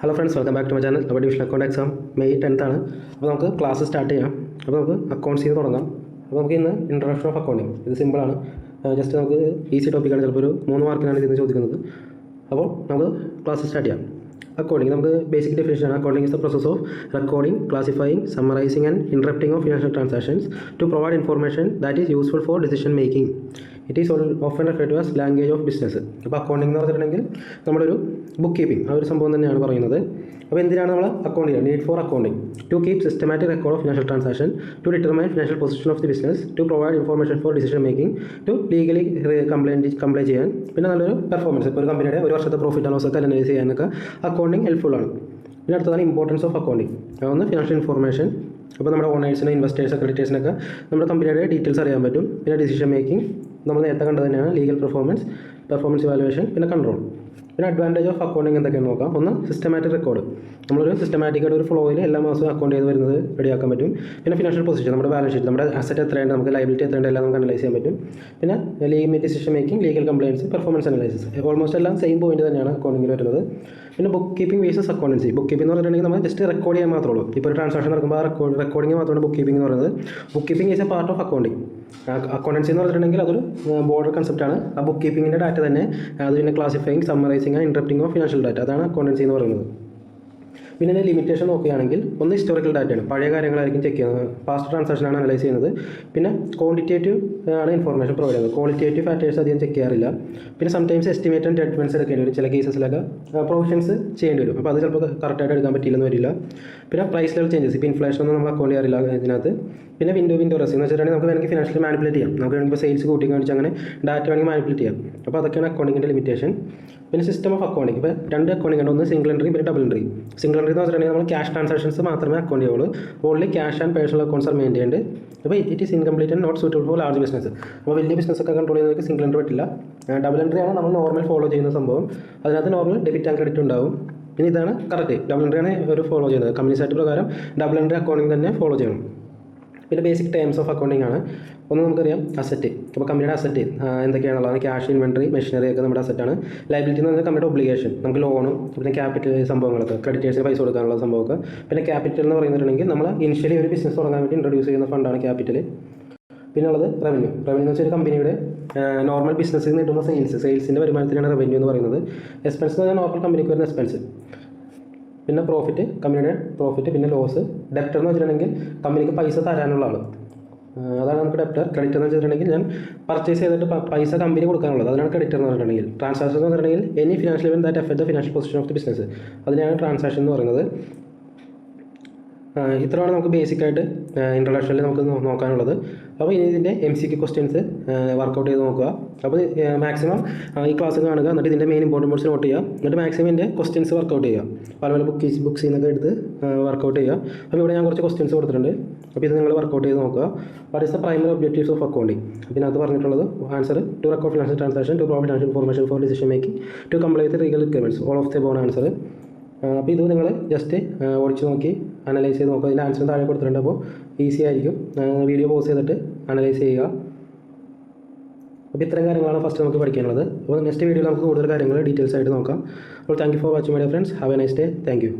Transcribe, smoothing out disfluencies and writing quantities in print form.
Hello friends, welcome back to my channel. അപ്പോൾ division account exam May 10th ആണ്. അപ്പോൾ നമുക്ക് ക്ലാസ് സ്റ്റാർട്ട് ചെയ്യാം. അപ്പോൾ നമുക്ക് അക്കൗണ്ട്സ് ചെയ്ത് തുടങ്ങാം. അപ്പോൾ നമുക്ക് ഇന്ന് ഇൻട്രൊഡക്ഷൻ ഓഫ് അക്കൗണ്ടിങ്, ഇത് സിമ്പിളാണ്. ജസ്റ്റ് നമുക്ക് ഈസി ടോപ്പിക്കാണ്, ചിലപ്പോൾ ഒരു 3 മാർക്കിനാണ് ഇതിന് ചോദിക്കുന്നത്. അപ്പോൾ നമുക്ക് ക്ലാസ് സ്റ്റാർട്ട് ചെയ്യാം. അക്കൗണ്ടിങ് നമുക്ക് ബേസിക് ഡെഫിനിഷൻ ആണ്. Accounting is the process of recording, classifying, summarising and interpreting of financial transactions to provide information that is useful for decision making. It is often referred to as language of business. അപ്പോൾ accounting എന്ന് പറഞ്ഞിട്ടുണ്ടെങ്കിൽ നമ്മളൊരു book keeping ആ ഒരു സംഭവം തന്നെയാണ് പറയുന്നത്. അപ്പോൾ എന്തിനാണ് നമ്മൾ അക്കൗണ്ട് ചെയ്യുക? Need for accounting to keep systematic record of financial transaction, to determine financial position of the business, to provide information for decision making, to legally compliant ചെയ്യാൻ, പിന്നെ നല്ലൊരു പെർഫോമൻസ്, ഇപ്പോൾ ഒരു കമ്പനിയുടെ ഒരു വർഷത്തെ പ്രോഫിറ്റ് ആൻഡ് ലോസ് ഒക്കെ അനലൈസ് ചെയ്യാനൊക്കെ അക്കൗണ്ടിങ് ഹെൽപ്ഫുൾ ആണ്. പിന്നെ അടുത്തതാണ് ഇമ്പോർട്ടൻസ് ഓഫ് അക്കൗണ്ടിങ്. ഒന്ന് ഫിനാൻഷ്യൽ ഇൻഫോർമേഷൻ, അപ്പോൾ നമ്മുടെ ഓണേഴ്സിനും ഇൻവെസ്റ്റേഴ്സ് ക്രെഡിറ്റേഴ്സിനൊക്കെ നമ്മുടെ കമ്പനിയുടെ ഡീറ്റെയിൽസ് അറിയാൻ പറ്റും. പിന്നെ ഡിസിഷൻ മേക്കിംഗ് നമ്മൾ നേരത്തെ കണ്ടത് തന്നെയാണ്. ലീഗൽ പെർഫോമൻസ് ഇവാലുവേഷൻ, പിന്നെ കൺട്രോൾ. പിന്നെ അഡ്വാൻറ്റേജ് ഓഫ് അക്കൗണ്ടിങ് എന്തൊക്കെയാണെന്ന് നോക്കാം. ഒന്ന് സിസ്റ്റമാറ്റിക് റെക്കോർഡ്, നമ്മളൊരു സിസ്റ്റമാറ്റിക്കായിട്ട് ഒരു ഫ്ലോയിൽ എല്ലാ മാസവും അക്കൗണ്ട് ചെയ്ത് വരുന്നത് റെഡിയാക്കാൻ പറ്റും. പിന്നെ ഫിനാൻഷ്യൽ പൊസിഷൻ, നമ്മുടെ ബാലൻസ് ഷീറ്റ്, നമ്മുടെ അസറ്റ് എത്രയുണ്ട്, നമുക്ക് ലയബിലിറ്റി എത്രയുണ്ട്, എല്ലാം നമുക്ക് അനലൈസ് ചെയ്യാൻ പറ്റും. പിന്നെ decision making, legal compliance, performance analysis, almost എല്ലാം സെയിം പോയിന്റ് തന്നെയാണ് അക്കൗണ്ടിങ്ങിൽ വരുന്നത്. പിന്നെ book keeping versus accountancy. Book keeping എന്ന് പറഞ്ഞിട്ടുണ്ടെങ്കിൽ നമ്മൾ ജസ്റ്റ് റെക്കോർഡ് ചെയ്യാൻ മാത്രമേ ഉള്ളൂ. ഇപ്പോൾ ഒരു ട്രാൻസാക്ഷൻ നടക്കുമ്പോൾ ആ റെക്കോർഡിംഗ് മാത്രമാണ് ബുക്ക് കീപ്പിംഗ് എന്ന് പറയുന്നത്. Book keeping is A part of accounting. Accountancy എന്ന് പറഞ്ഞിട്ടുണ്ടെങ്കിൽ അതൊരു ബോർഡർ കൺസെപ്റ്റാണ്. ആ ബുക്ക് കീപ്പിങ്ങിൻ്റെ ഡാറ്റ തന്നെ അത് പിന്നെ classifying, summarising and interpreting of financial data, അതാണ് അക്കൗണ്ടൻസി എന്ന് പറയുന്നത്. പിന്നെ ലിമിറ്റേഷൻ നോക്കുകയാണെങ്കിൽ ഒന്ന് ഹിസ്റ്റോറിക്കൽ ഡാറ്റയാണ്, പഴയ കാര്യങ്ങളായിരിക്കും ചെക്ക് ചെയ്യുന്നത്. പാസ്റ്റ് ട്രാൻസാക്ഷനാണ് അനലൈസ് ചെയ്യുന്നത്. പിന്നെ ക്വാണ്ടിറ്റേറ്റീവ് ആണ് ഇൻഫോർമേഷൻ പ്രൊവൈഡ് ചെയ്യുന്നത്. ക്വാളിറ്റേറ്റീവ് ഫാക്ടേഴ്സ് അധികം ചെക്ക് ചെയ്യാറില്ല. പിന്നെ സംടൈംസ് എസ്റ്റിമേറ്റ് ആൻഡ് ജഡ്ജ്മെൻറ്റ്സ് എടുക്കേണ്ടി വരും. ചില കേസസിലൊക്കെ പ്രൊവിഷൻസ് ചെയ്യേണ്ടി വരും. അപ്പോൾ അത് ചിലപ്പോൾ കറക്റ്റായിട്ട് എടുക്കാൻ പറ്റില്ലെന്ന് വരില്ല. പിന്നെ പ്രൈസ് ലെവൽ ചേഞ്ചസ്, ഇപ്പോൾ ഇൻഫ്ലേഷൻ ഒന്നും നമ്മൾ അക്കൗണ്ട് ചെയ്യാറില്ല ഇതിനകത്ത്. പിന്നെ വിൻഡോ റെസി എന്ന് വെച്ചിട്ടുണ്ടെങ്കിൽ നമുക്ക് വേണമെങ്കിൽ ഫിനാൻഷ്യലി മാനിപ്പുലേറ്റ് ചെയ്യാം. നമുക്ക് വേണമെങ്കിൽ സെയിൽസ് കൂട്ടി കാണിച്ച് അങ്ങനെ ഡാറ്റ വേണമെങ്കിൽ മാനിപ്പുലേറ്റ് ചെയ്യാം. അപ്പോൾ അതൊക്കെയാണ് അക്കൗണ്ടിങ്ങിൻ്റെ ലിമിറ്റേഷൻ. പിന്നെ സിസ്റ്റം ഓഫ് അക്കൗണ്ടിങ്, ഇപ്പോൾ 2 അക്കൗണ്ടിങ് ഉണ്ട്. ഒന്ന് സിംഗിൾ എൻട്രി, പിന്നെ ഡബിൾ എൻട്രി. സിംഗിൾ എൻട്രി എന്ന് വെച്ചിട്ടുണ്ടെങ്കിൽ നമ്മൾ ക്യാഷ് ട്രാൻസാക്ഷൻസ് മാത്രമേ അക്കൗണ്ട് ചെയ്യുള്ളൂ. Only cash and personal accounts are maintained. അപ്പോൾ it is incomplete and not suitable for large business. അപ്പോൾ വലിയ ബിസിനസ്സൊക്കെ കൺട്രോൾ ചെയ്യുന്നവർക്ക് സിംഗിൾ എൻട്രി പറ്റില്ല. ഡബിൾ എൻട്രി ആണ് നമ്മൾ നോർമൽ ഫോളോ ചെയ്യുന്ന സംഭവം. അതിനകത്ത് നോർമൽ ഡെബിറ്റ് ആൻഡ് ക്രെഡിറ്റ് ഉണ്ടാവും. പിന്നെ ഇതാണ് കറക്റ്റ്, ഡബിൾ എൻട്രി ആണ് ഒരു ഫോളോ ചെയ്യുന്നത്. കമ്പനീസ് ആക്ട് പ്രകാരം ഡബിൾ എൻട്രി അക്കൗണ്ടിങ് തന്നെ ഫോളോ ചെയ്യണം. പിന്നെ ബേസിക് ടേംസ് ഓഫ് അക്കൗണ്ടിങ് ആണ്. ഒന്ന് നമുക്കറിയാം അസറ്റ്. അപ്പോൾ കമ്പനിയുടെ അസറ്റ് എന്തൊക്കെയാണുള്ളത്? ക്യാഷ്, ഇൻവെൻട്രി, മെഷീനറി ഒക്കെ നമ്മുടെ അസറ്റാണ്. ലയബിലിറ്റി എന്ന് പറഞ്ഞാൽ കമ്പനിയുടെ ഒബ്ലിഗേഷൻ, നമുക്ക് ലോണും പിന്നെ ക്യാപിറ്റൽ സംഭവങ്ങളൊക്കെ, ക്രെഡിറ്റേഴ്സിന് പൈസ കൊടുക്കാനുള്ള സംഭവമൊക്കെ. പിന്നെ ക്യാപിറ്റൽ എന്ന് പറയുന്നുണ്ടെങ്കിൽ നമ്മൾ ഇനിഷ്യലി ഒരു ബിസിനസ് തുടങ്ങാൻ വേണ്ടി ഇൻട്രൊഡ്യൂസ് ചെയ്യുന്ന ഫണ്ടാണ് ക്യാപിറ്റൽ. പിന്നെ ഉള്ളത് റവന്യൂ. റവന്യൂ എന്ന് വെച്ചാൽ ഒരു കമ്പനിയുടെ നോർമൽ ബിസിനസ്സിൽ നിന്ന് കിട്ടുന്ന സെയിൽസിൻ്റെ വരുമാനത്തിനാണ് റവന്യൂ എന്ന് പറയുന്നത്. എക്സ്പെൻസ് എന്ന് പറഞ്ഞാൽ നോർമൽ കമ്പനിക്ക് വരുന്ന എക്സ്പെൻസ്. പിന്നെ പ്രോഫിറ്റ്, കമ്പനിയുടെ പ്രോഫിറ്റ്. പിന്നെ ലോസ്. ഡെപ്റ്റർ എന്ന് വെച്ചിട്ടുണ്ടെങ്കിൽ കമ്പനിക്ക് പൈസ തരാനുള്ള ആൾ, അതാണ് നമുക്ക് ഡെപ്റ്റർ. ക്രെഡിറ്റർ എന്ന് വെച്ചിട്ടുണ്ടെങ്കിൽ ഞാൻ പർച്ചേസ് ചെയ്തിട്ട് പൈസ കമ്പനി കൊടുക്കാനുള്ളത്, അതിനാണ് ക്രെഡിറ്റർ എന്ന് പറഞ്ഞിട്ടുണ്ടെങ്കിൽ. ട്രാൻസാക്ഷൻ എന്ന് പറഞ്ഞിട്ടുണ്ടെങ്കിൽ any financial event that affect the financial position of the business, അതിനാണ് ട്രാൻസാക്ഷൻ എന്ന് പറയുന്നത്. ഇത്രയാണ് നമുക്ക് ബേസിക്കായിട്ട് ഇൻട്രൊഡക്ഷനിൽ നമുക്ക് നോക്കാനുള്ളത്. അപ്പോൾ ഇനി ഇതിൻ്റെ MCQ ക്വസ്റ്റ്യൻസ് വർക്കൗട്ട് ചെയ്ത് നോക്കുക. അപ്പോൾ മാക്സിമം ഈ ക്ലാസ് കാണുക, എന്നിട്ട് ഇതിൻ്റെ മെയിൻ ഇമ്പോർട്ടൻറ്റ് പോർട്സ് നോട്ട് ചെയ്യുക. എന്നിട്ട് മാക്സിമം ഇതിൻ്റെ ക്വസ്റ്റ്യൻസ് വർക്കൗട്ട് ചെയ്യുക. പല പല ബുക്സിൽ നിന്നൊക്കെ എടുത്ത് വർക്കൗട്ട് ചെയ്യുക. അപ്പോൾ ഇവിടെ ഞാൻ കുറച്ച് ക്വസ്റ്റ്യൻസ് കൊടുത്തിട്ടുണ്ട്. അപ്പോൾ ഇത് നിങ്ങൾ വർക്കൗട്ട് ചെയ്ത് നോക്കുക. What is the primary objectives of accounting? അപ്പോൾ ഇതിനകത്ത് പറഞ്ഞിട്ടുള്ളത് answer: to record financial transaction, to provide financial information for decision making, to comply with legal requirements. All of the above answer. അപ്പോൾ ഇത് നിങ്ങൾ ജസ്റ്റ് ഓടിച്ച് നോക്കി അനലൈസ് ചെയ്ത് നോക്കുക. ഇതിൻ്റെ ആൻസർ താഴെ കൊടുത്തിട്ടുണ്ട്. അപ്പോൾ ഈസി ആയിരിക്കും. വീഡിയോ പോസ് ചെയ്തിട്ട് അനലൈസ് ചെയ്യുക. അപ്പോൾ ഇത്രയും കാര്യങ്ങളാണ് ഫസ്റ്റ് നമുക്ക് പഠിക്കാനുള്ളത്. അപ്പോൾ നെക്സ്റ്റ് വീഡിയോയിൽ നമുക്ക് കൂടുതൽ കാര്യങ്ങൾ ഡീറ്റെയിൽസ് ആയിട്ട് നോക്കാം. അപ്പോൾ thank you for watching my dear friends. Have A nice day. Thank you.